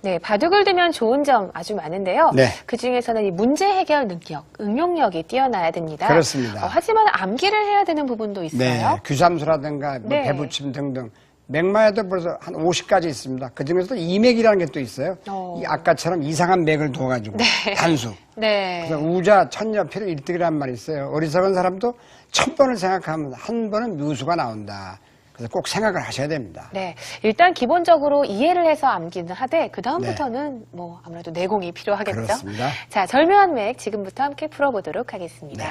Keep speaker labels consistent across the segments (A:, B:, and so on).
A: 네, 바둑을 두면 좋은 점 아주 많은데요.
B: 네.
A: 그중에서는 이 문제 해결 능력, 응용력이 뛰어나야 됩니다.
B: 그렇습니다.
A: 하지만 암기를 해야 되는 부분도 있어요.
B: 네, 규삼수라든가 뭐
A: 네.
B: 배붙임 등등 맥마에도 벌써 한 50가지 있습니다. 그중에서도 이맥이라는 게 또 있어요. 이 아까처럼 이상한 맥을 둬가지고 단수.
A: 네.
B: 그래서 우자 천여필 일득이라는 말이 있어요. 어리석은 사람도 1000번을 생각하면 한 번은 묘수가 나온다. 그래서 꼭 생각을 하셔야 됩니다.
A: 네, 일단 기본적으로 이해를 해서 암기는 하되 그 다음부터는 뭐 아무래도 내공이 필요하겠죠.
B: 그렇습니다.
A: 자, 절묘한 맥 지금부터 함께 풀어보도록 하겠습니다.
B: 네.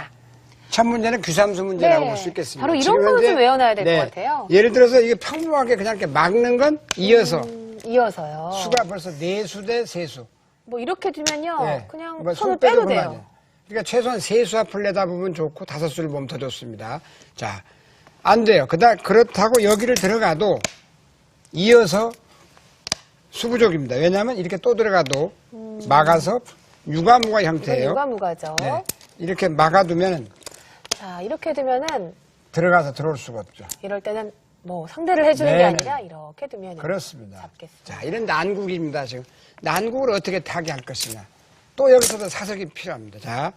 B: 첫 문제는 규삼수 문제라고
A: 네.
B: 볼 수 있겠습니다.
A: 바로 이런
B: 지금
A: 거는
B: 현재
A: 좀 외워놔야 될 것 같아요.
B: 예를 들어서 이게 평범하게 그냥 이렇게 막는 건 이어서
A: 이어서요.
B: 수가 벌써 4수 대 3수.
A: 뭐 이렇게 두면요,
B: 네.
A: 그냥
B: 뭐
A: 손을
B: 손 빼도
A: 빼도 돼요.
B: 그만이에요. 그러니까 최소한 3수 앞을 내다보면 좋고 5수를 보면 더 좋습니다. 자, 안 돼요. 그렇다고 여기를 들어가도 이어서 수부족입니다. 왜냐하면 이렇게 또 들어가도 막아서 유가무가 형태예요.
A: 유가무가죠.
B: 네. 이렇게 막아두면
A: 자, 이렇게 두면은
B: 들어가서 들어올 수가 없죠.
A: 이럴 때는 뭐 상대를 해주는
B: 네.
A: 게 아니라 이렇게 두면
B: 그렇습니다.
A: 잡겠습니다.
B: 자, 이런 난국입니다. 지금 난국을 어떻게 타개할 것이냐. 또 여기서도 사석이 필요합니다. 자,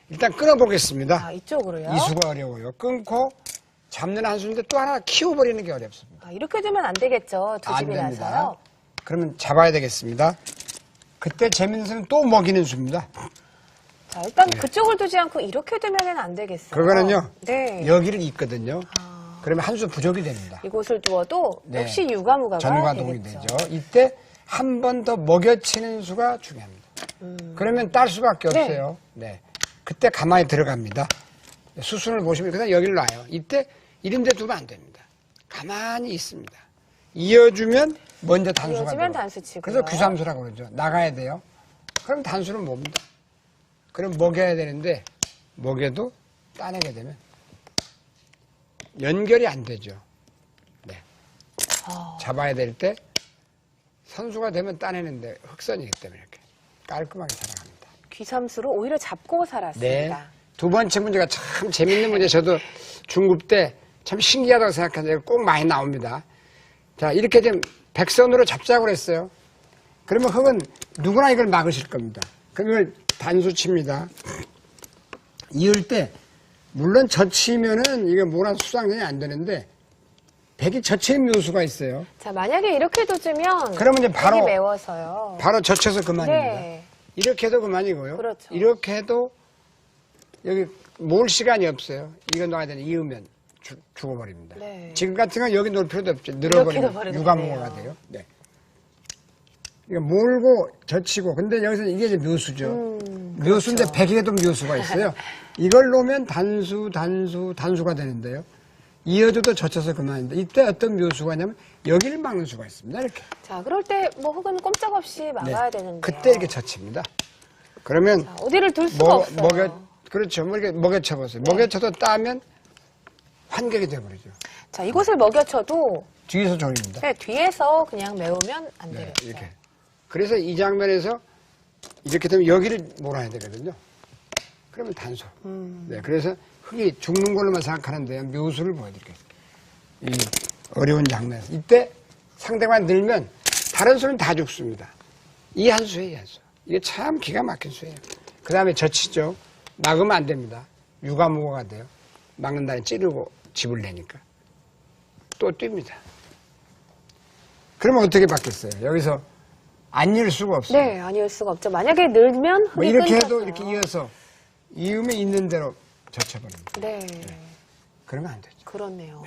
B: 일단 끊어보겠습니다.
A: 아, 이쪽으로요?
B: 이수가 어려워요. 끊고 잡는 한 수인데 또 하나 키워버리는 게 어렵습니다.
A: 아, 이렇게 두면 안 되겠죠. 두
B: 안
A: 집이
B: 됩니다.
A: 나서요.
B: 그러면 잡아야 되겠습니다. 그때 재밌는 수는 또 먹이는 수입니다.
A: 자, 일단 그쪽을 두지 않고 이렇게 두면은 안 되겠어요.
B: 그거는요.
A: 네.
B: 여기를 있거든요. 그러면 한 수 부족이 됩니다.
A: 이곳을 두어도
B: 네.
A: 역시 유가무가가
B: 전과동이
A: 되겠죠.
B: 되죠. 이때 한 번 더 먹여치는 수가 중요합니다. 그러면 딸 수밖에
A: 네.
B: 없어요. 네. 그때 가만히 들어갑니다. 수순을 보시면 그냥 여기를 놔요. 이때 이런 데 두면 안 됩니다. 가만히 있습니다. 이어주면 먼저 단수가
A: 이어주면
B: 들어가요.
A: 단수치고요.
B: 그래서 규삼수라고 그러죠. 나가야 돼요. 그럼 단수는 뭡니다. 그럼 먹여야 되는데 먹여도 따내게 되면 연결이 안 되죠. 네. 잡아야 될 때 선수가 되면 따내는데 흑선이기 때문에 이렇게 깔끔하게 살아갑니다.
A: 귀삼수로 오히려 잡고
B: 네.
A: 살았습니다.
B: 두 번째 문제가 참 재밌는 문제. 저도 중급 때 참 신기하다고 생각하는데 꼭 많이 나옵니다. 자, 이렇게 좀 백선으로 잡자고 그랬어요. 그러면 흑은 누구나 이걸 막으실 겁니다. 그럼 이걸 단수 칩니다. 이을 때 물론 젖히면은 이게 뭐란 수상전이 안 되는데 백이 젖히는 묘수가 있어요.
A: 자, 만약에 이렇게 두주면
B: 그러면 이제 바로-
A: 백이 매워서요.
B: 바로 젖혀서 그만입니다.
A: 네.
B: 이렇게 해도 그만이고요.
A: 그렇죠.
B: 이렇게 해도 여기 몰 시간이 없어요. 이거 놔야 되는 이으면 죽어버립니다.
A: 네.
B: 지금 같은 건 여기 놓을 필요도 없죠.
A: 이렇게
B: 늘어버리면
A: 넣어버려도
B: 유가무가
A: 되네요.
B: 돼요. 네. 이거 몰고 젖히고 근데 여기서 이게 이제 묘수죠. 묘수인데
A: 그렇죠.
B: 백에도 묘수가 있어요. 이걸 놓으면 단수가 되는데요. 이어줘도 젖혀서 그만인데 이때 어떤 묘수가 있냐면 여기를 막는 수가 있습니다. 이렇게.
A: 자, 그럴 때 뭐 흑은 꼼짝없이 막아야 되는데.
B: 그때 이렇게 젖힙니다. 그러면
A: 어디를 둘 수가 없어요.
B: 그렇죠. 뭐 이렇게 먹여쳐보세요. 먹여쳐도 따면 환격이 돼버리죠.
A: 자, 이곳을 먹여쳐도
B: 뒤에서 졸입니다.
A: 네, 뒤에서 그냥 매우면 안
B: 네,
A: 되겠죠.
B: 이렇게. 그래서 이 장면에서 이렇게 되면 여기를 몰아야 되거든요. 그러면 단수. 네, 그래서 흑이 죽는 걸로만 생각하는데 묘수를 보여드릴게요. 이 어려운 장면에서. 이때 상대가 늘면 다른 수는 다 죽습니다. 이 한 수예요, 이 한 수. 이게 참 기가 막힌 수예요. 그 다음에 젖히죠. 막으면 안 됩니다. 유가무가가 돼요. 막는 다음에 찌르고 집을 내니까. 또 뜁니다. 그러면 어떻게 받겠어요? 여기서 안 열 수가 없어요.
A: 네, 아니올 수가 없죠. 만약에 늘면 흑이
B: 뭐 이렇게 해도
A: 끊겨서요.
B: 이렇게 이어서 이음에 있는 대로 젖혀버립니다.
A: 네,
B: 그러면 안 되죠.
A: 그렇네요.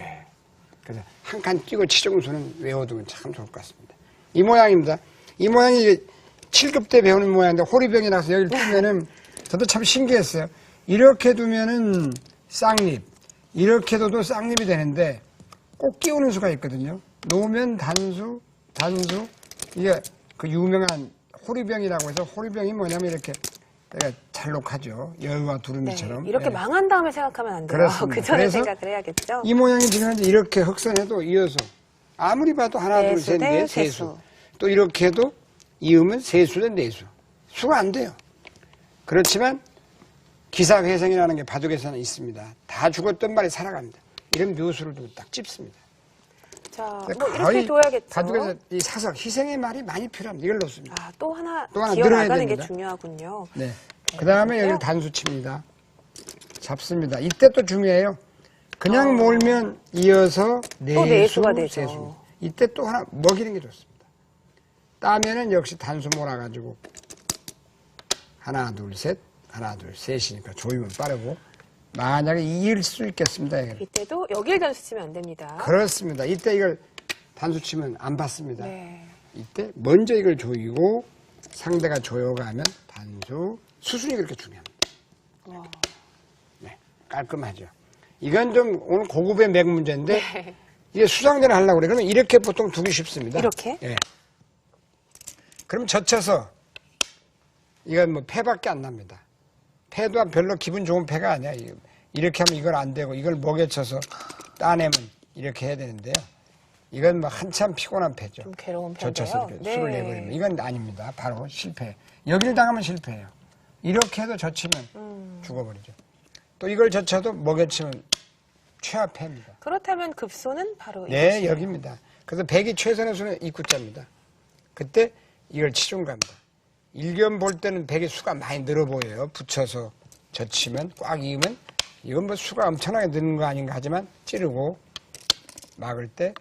B: 그래서 한 칸 뛰고 치중수는 외워두면 참 좋을 것 같습니다. 이 모양입니다. 이 모양이 이제 7급 때 배우는 모양인데 호리병이 나서 여기를 두면은 저도 참 신기했어요. 이렇게 두면은 쌍립, 이렇게 둬도 쌍립이 되는데 꼭 끼우는 수가 있거든요. 놓으면 단수, 이게 그 유명한 호리병이라고 해서 호리병이 뭐냐면 이렇게 잘록하죠. 여우와
A: 네,
B: 두루미처럼.
A: 이렇게
B: 네.
A: 망한 다음에 생각하면 안 돼요.
B: 그렇습니다.
A: 그 전에
B: 그래서
A: 생각을 해야겠죠.
B: 이 모양이 지금 현재 이렇게 흑선해도 이어서 아무리 봐도 하나,
A: 네
B: 둘,
A: 수
B: 셋,
A: 대
B: 넷,
A: 세
B: 세 수.
A: 수.
B: 또 이렇게 해도 이으면 세 수 대 네 수. 수가 안 돼요. 그렇지만 기사회생이라는 게 바둑에서는 있습니다. 다 죽었던 말이 살아갑니다. 이런 묘수를 두고 딱 찝습니다.
A: 자,
B: 네,
A: 뭐 이렇게 둬야겠죠.
B: 바둑에서 이 사석, 희생의 말이 많이 필요합니다. 이걸 넣습니다.
A: 아, 또 하나
B: 또 하나
A: 기어
B: 늘어야
A: 나가는 게
B: 됩니다.
A: 중요하군요.
B: 네. 그 다음에 여기를 단수 칩니다. 잡습니다. 이때 또 중요해요. 그냥 몰면 이어서
A: 또
B: 내수,
A: 내수가 되죠.
B: 세수. 이때 또 하나 먹이는 게 좋습니다. 따면은 역시 단수 몰아가지고 하나, 둘, 셋, 하나, 둘, 셋이니까 조이면 빠르고 만약에 이을 수 있겠습니다. 이거는.
A: 이때도 여길 단수 치면 안 됩니다.
B: 그렇습니다. 이때 이걸 단수 치면 안 받습니다.
A: 네.
B: 이때 먼저 이걸 조이고 상대가 조여가면 단수, 수순이 그렇게 중요합니다.
A: 와.
B: 네, 깔끔하죠. 이건 좀 오늘 고급의 맥 문제인데
A: 네.
B: 이게 수상전을 하려고 그래. 그러면 이렇게 보통 두기 쉽습니다.
A: 이렇게?
B: 예. 그럼 젖혀서 이건 뭐 패밖에 안 납니다. 패도 별로 기분 좋은 패가 아니야. 이렇게 하면 이걸 안 되고 이걸 목에 쳐서 따내면 이렇게 해야 되는데요. 이건 뭐 한참 피곤한 패죠.
A: 좀 괴로운
B: 젖혀서
A: 패인데요.
B: 이렇게 술을 내버리면 이건 아닙니다. 바로 실패. 여기를 당하면 실패예요. 이렇게 해도 젖히면 죽어버리죠. 또 이걸 젖혀도 목에 치면 최하패입니다.
A: 그렇다면 급소는 바로
B: 네,
A: 이것이에요.
B: 여기입니다. 그래서 백이 최선의 수는 입구자입니다. 그때 이걸 치중 갑니다. 일견 볼 때는 백의 수가 많이 늘어 보여요. 붙여서 젖히면 꽉 이으면 이건 뭐 수가 엄청나게 느는 거 아닌가 하지만 찌르고 막을 때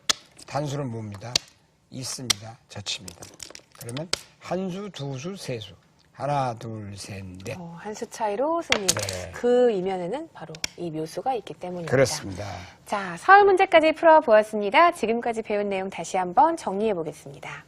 B: 단수를 봅니다. 있습니다. 젖힙니다. 그러면 한 수, 두 수, 세 수. 하나, 둘, 셋, 넷.
A: 한 수 차이로 승리.
B: 네.
A: 그 이면에는 바로 이 묘수가 있기 때문입니다.
B: 그렇습니다.
A: 자, 서울 문제까지 풀어보았습니다. 지금까지 배운 내용 다시 한번 정리해 보겠습니다.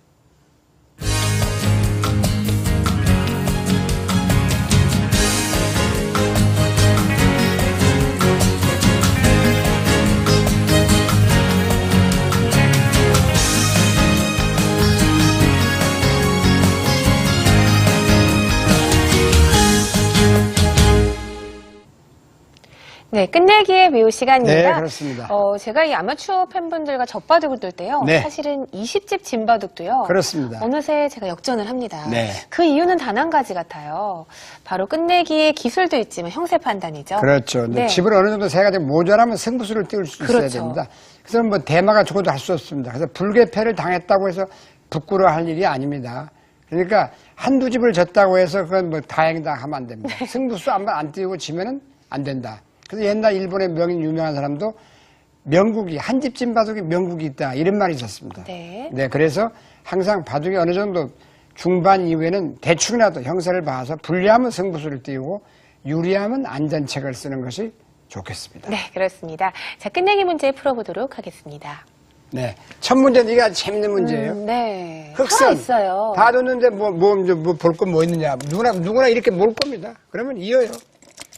A: 네, 끝내기의 묘 시간입니다.
B: 네, 그렇습니다.
A: 제가 이 아마추어 팬분들과 젖바둑을 뜰 때요.
B: 네.
A: 사실은 20집 진바둑도요.
B: 그렇습니다.
A: 어느새 제가 역전을 합니다.
B: 네.
A: 그 이유는 단 한 가지 같아요. 바로 끝내기의 기술도 있지만 형세 판단이죠.
B: 그렇죠. 근데
A: 네.
B: 집을 어느 정도 세 가지 모자라면 승부수를 띄울 수 있어야
A: 그렇죠.
B: 됩니다. 그래서 뭐 대마가 죽어도 할 수 없습니다. 그래서 불개패를 당했다고 해서 부끄러워 할 일이 아닙니다. 그러니까 한두 집을 졌다고 해서 그건 뭐 다행이다 하면 안 됩니다. 승부수 한번 안 띄우고 지면은 안 된다. 그래서 옛날 일본의 명인 유명한 사람도 명국이 한 집 진 바둑이 명국이 있다 이런 말이 있었습니다.
A: 네.
B: 그래서 항상 바둑이 어느 정도 중반 이후에는 대충이라도 형세를 봐서 불리하면 승부수를 띄우고 유리하면 안전책을 쓰는 것이 좋겠습니다.
A: 네, 그렇습니다. 자, 끝내기 문제 풀어보도록 하겠습니다.
B: 네, 첫 문제는 이게 아주 재밌는 문제예요.
A: 네.
B: 흑선
A: 있어요.
B: 다 뒀는데 뭐 볼 건 뭐 있느냐? 누구나 이렇게 몰 겁니다. 그러면 이어요.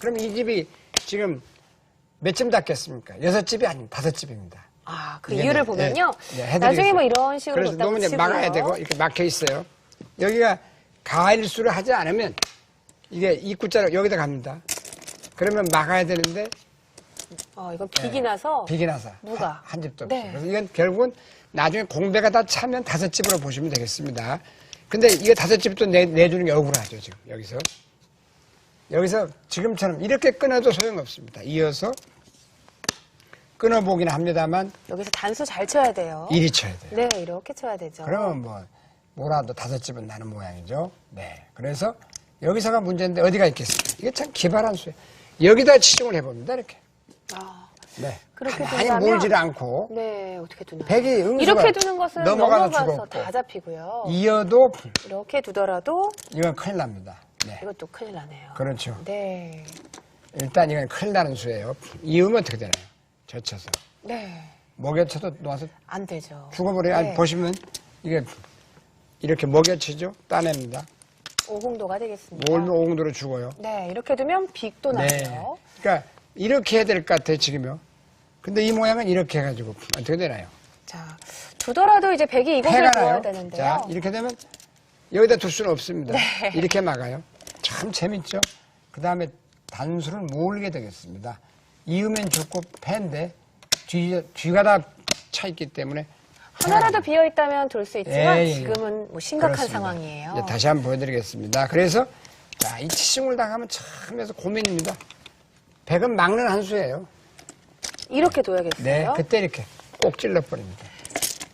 B: 그럼 이 집이 지금 몇 점 닫겠습니까? 6집이 아니면 5집입니다.
A: 아, 그 이유를 보면요.
B: 해드리겠습니다.
A: 나중에 뭐 이런 식으로
B: 그래서
A: 놓다고
B: 너무 이제
A: 치고요.
B: 막아야 되고 이렇게 막혀 있어요. 여기가 가일수를 하지 않으면 이게 입구자로 여기다 갑니다. 그러면 막아야 되는데
A: 이건 빅이 나서
B: 빅이 나서
A: 누가?
B: 한 집도 없어요.
A: 네.
B: 그래서 이건 결국은 나중에 공배가 다 차면 5집으로 보시면 되겠습니다. 근데 이게 5집도 내주는 게 억울하죠, 지금 여기서 지금처럼 이렇게 끊어도 소용없습니다. 이어서 끊어보긴 합니다만
A: 여기서 단수 잘 쳐야 돼요.
B: 이리 쳐야 돼요.
A: 네, 이렇게 쳐야 되죠.
B: 그러면 뭐라도 5집은 나는 모양이죠. 네. 그래서 여기서가 문제인데 어디가 있겠습니까? 이게 참 기발한 수예요. 여기다 치중을 해봅니다, 이렇게.
A: 아,
B: 네.
A: 그렇게
B: 가만히
A: 둔다면-
B: 몰지를 않고
A: 네, 어떻게 두나요?
B: 백이 응수가
A: 이렇게 두는 것은
B: 넘어가서
A: 넘어가서
B: 죽었고
A: 다 잡히고요.
B: 이어도
A: 이렇게 두더라도
B: 이건 큰일 납니다. 네.
A: 이것도 큰일 나네요.
B: 그렇죠.
A: 네.
B: 일단 이건 큰일 나는 수예요. 이으면 어떻게 되나요? 젖혀서.
A: 네.
B: 목에 쳐도 놓아서
A: 안 되죠.
B: 죽어버려요.
A: 네.
B: 아니, 보시면 이게 이렇게 목에 치죠? 따냅니다.
A: 오공도가 되겠습니다.
B: 몰면 오공도로 죽어요.
A: 네, 이렇게 두면 빅도 나요.
B: 그러니까 이렇게 해야 될 것 같아요, 지금요. 근데 이 모양은 이렇게 해가지고 어떻게 되나요?
A: 자, 두더라도 이제 백이 이곳을
B: 패가
A: 두어야
B: 나요.
A: 되는데요.
B: 자, 이렇게 되면 여기다 둘 수는 없습니다.
A: 네.
B: 이렇게 막아요. 참 재밌죠? 그 다음에 단수를 모으게 되겠습니다. 이으면 죽고 패인데 뒤가 다 차 있기 때문에
A: 하나라도 비어 있다면 둘 수 있지만
B: 예, 예.
A: 지금은 뭐 심각한
B: 그렇습니다.
A: 상황이에요.
B: 이제 다시 한번 보여드리겠습니다. 그래서 자, 이 치중을 당하면 참 해서 고민입니다. 백은 막는 한 수예요.
A: 이렇게 둬야겠어요.
B: 네, 그때 이렇게 꼭 찔러버립니다.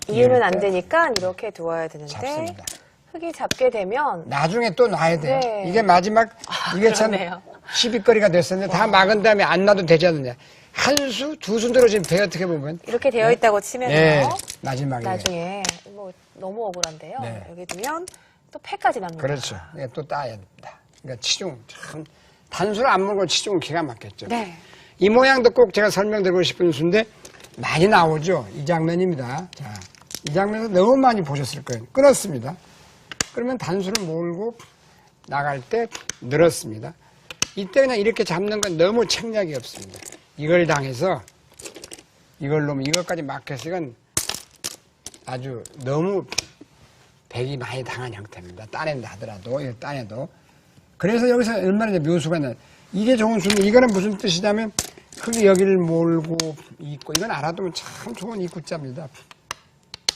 A: 이으면 안 되니까 이렇게 두어야 되는데
B: 잡습니다.
A: 흙이 잡게 되면
B: 나중에 또 놔야 돼요.
A: 네.
B: 이게 마지막 이게 참
A: 그러네요.
B: 시비거리가 됐었는데 다 막은 다음에 안 놔도 되지 않느냐. 한 수, 두 수 들어진 배 어떻게 보면
A: 이렇게 되어 있다고 치면요.
B: 네, 마지막에
A: 나중에 뭐 너무 억울한데요.
B: 네.
A: 여기 두면 또 패까지 납니다.
B: 그렇죠. 이게 또 따야 됩니다. 그러니까 치중 참 단수를 안 물고 치중은 기가 막혔죠.
A: 네.
B: 이 모양도 꼭 제가 설명드리고 싶은 수인데 많이 나오죠. 이 장면입니다. 자, 이 장면에서 너무 많이 보셨을 거예요. 끊었습니다. 그러면 단수를 몰고 나갈 때 늘었습니다. 이때 그냥 이렇게 잡는 건 너무 책략이 없습니다. 이걸 당해서 이걸 놓으면 이것까지 막혔으니까 아주 너무 백이 많이 당한 형태입니다. 따낸다 하더라도, 이거 따내도. 그래서 여기서 얼마나 이제 묘수가 있나. 이게 좋은 수인데, 이거는 무슨 뜻이냐면, 흙이 여기를 몰고 있고, 이건 알아두면 참 좋은 입구자입니다.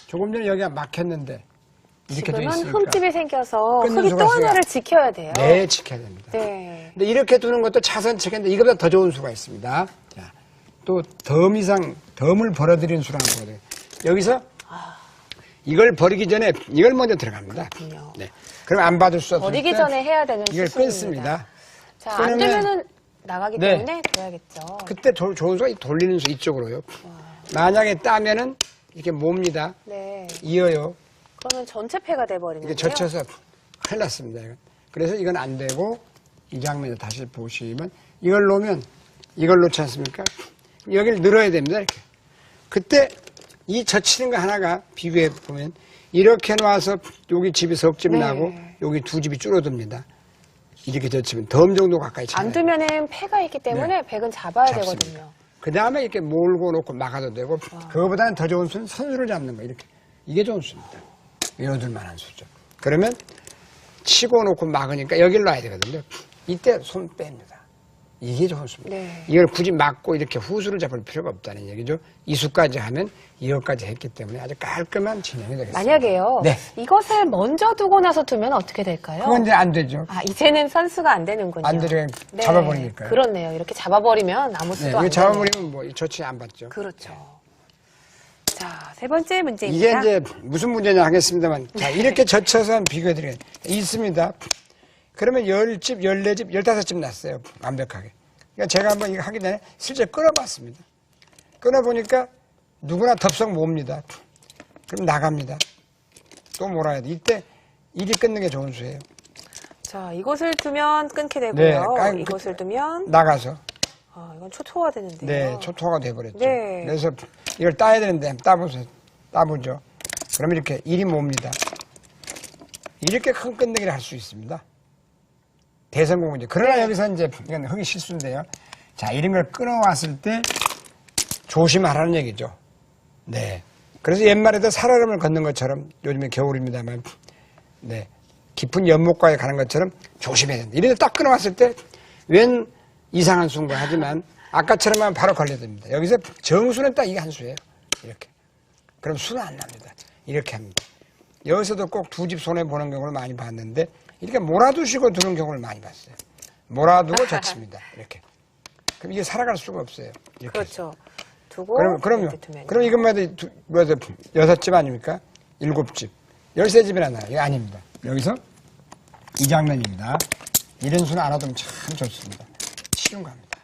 B: 조금 전에 여기가 막혔는데, 이렇게 돼
A: 지금은
B: 있으니까.
A: 흠집이 생겨서
B: 끊는
A: 흙이
B: 수가
A: 또 하나를 지켜야 돼요.
B: 네, 지켜야 됩니다.
A: 네.
B: 근데 이렇게 두는 것도 차선책인데, 이거보다 더 좋은 수가 있습니다. 자, 또 덤을 벌어들이는 수라는 거거든요. 여기서 이걸 버리기 전에 이걸 먼저 들어갑니다.
A: 그렇군요.
B: 네. 그럼 안 받을 수 없을
A: 버리기
B: 때
A: 전에 해야 되는
B: 이걸
A: 수순입니다.
B: 끊습니다.
A: 자, 안 되면은 나가기
B: 네.
A: 때문에 둬야겠죠.
B: 그때 좋은 수가 돌리는 수 이쪽으로요. 만약에 따면은 이렇게 몹니다.
A: 네.
B: 이어요.
A: 그러면 전체 패가 돼버리는데요.
B: 이게 젖혀서 큰일 났습니다. 이건. 그래서 이건 안 되고 이 장면을 다시 보시면 이걸 놓으면 이걸 놓지 않습니까? 여기를 늘어야 됩니다. 이렇게. 그때 이 젖히는 거 하나가 비교해 보면 이렇게 놔서 여기 집이 석 집이
A: 네.
B: 나고 여기 두 집이 줄어듭니다. 이렇게 젖히면 덤 정도 가까이 차요.
A: 안 두면은 패가 있기 때문에 백은 잡아야
B: 잡습니다.
A: 되거든요.
B: 그 다음에 이렇게 몰고 놓고 막아도 되고 그거보다는 더 좋은 수는 선수를 잡는 거 이렇게. 이게 좋은 수입니다. 외워둘 만한 수죠. 그러면 치고 놓고 막으니까 여기를 놔야 되거든요. 이때 손 뺍니다. 이게 좋은 수입니다.
A: 네.
B: 이걸 굳이 막고 이렇게 후수를 잡을 필요가 없다는 얘기죠. 이 수까지 하면 이것까지 했기 때문에 아주 깔끔한 진행이 되겠습니다.
A: 만약에요.
B: 네.
A: 이것을 먼저 두고 나서 두면 어떻게 될까요?
B: 그건 이제 안 되죠.
A: 아, 이제는 선수가 안 되는군요.
B: 안 되죠. 잡아버리니까요.
A: 그렇네요. 이렇게 잡아버리면 아무 수도
B: 네,
A: 안
B: 이거
A: 되네요.
B: 잡아버리면 뭐 조치 안 받죠.
A: 그렇죠. 자, 세 번째 문제입니다.
B: 이게 이제 무슨 문제냐 하겠습니다만, 자, 이렇게 젖혀서 한번 비교해드려요. 있습니다. 그러면 10집, 14집, 15집 났어요. 완벽하게. 그러니까 제가 한번 이거 하기 전에 실제 끊어봤습니다. 끊어보니까 누구나 덥석 몹니다. 그럼 나갑니다. 또 몰아야 돼. 이때 일이 끊는 게 좋은 수예요.
A: 자, 이것을 두면 끊게 되고요.
B: 네,
A: 이것을 두면
B: 나가서.
A: 이건 초토화 되는데요.
B: 네, 초토화가 돼버렸죠.
A: 네.
B: 그래서 이걸 따야 되는데 따보세요. 따보죠. 그러면 이렇게 일이 몹니다. 이렇게 큰 끝내기를 할 수 있습니다. 대성공이죠. 그러나
A: 네.
B: 여기서 이제 이건 흙이 실수인데요. 자, 이런 걸 끊어왔을 때 조심하라는 얘기죠. 네. 그래서 옛말에도 살얼음을 걷는 것처럼 요즘에 겨울입니다만, 네. 깊은 연못가에 가는 것처럼 조심해야 된다. 이런 데 딱 끊어왔을 때 웬 이상한 수인 거 하지만 아까처럼 하면 바로 걸려듭니다. 여기서 정수는 딱 이게 한 수예요. 이렇게. 그럼 수는 안 납니다. 이렇게 합니다. 여기서도 꼭 두 집 손해보는 경우를 많이 봤는데 이렇게 몰아두시고 두는 경우를 많이 봤어요. 몰아두고 젖힙니다. 이렇게. 그럼 이게 살아갈 수가 없어요. 이렇게.
A: 그렇죠. 두고
B: 그럼요.
A: 이렇게 두면요.
B: 그럼 이것만 해도 6집 아닙니까? 7집. 13집이나 나요. 이거 아닙니다. 여기서 이 장면입니다. 이런 수는 알아두면 참 좋습니다. 치중 갑니다.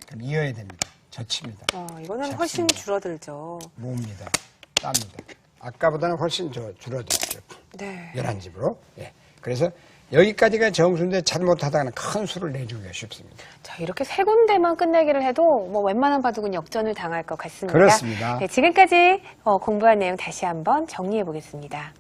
B: 그럼 이어야 됩니다. 젖힙니다.
A: 이거는 훨씬
B: 잡습니다.
A: 줄어들죠.
B: 모읍니다. 땁니다. 아까보다는 훨씬 줄어들었죠.
A: 네.
B: 11집으로. 예. 그래서 여기까지가 정수인데 잘못하다가는 큰 수를 내주기가 쉽습니다.
A: 자, 이렇게 세 군데만 끝내기를 해도 뭐 웬만한 바둑은 역전을 당할 것 같습니다.
B: 그렇습니다.
A: 네, 지금까지 공부한 내용 다시 한번 정리해 보겠습니다.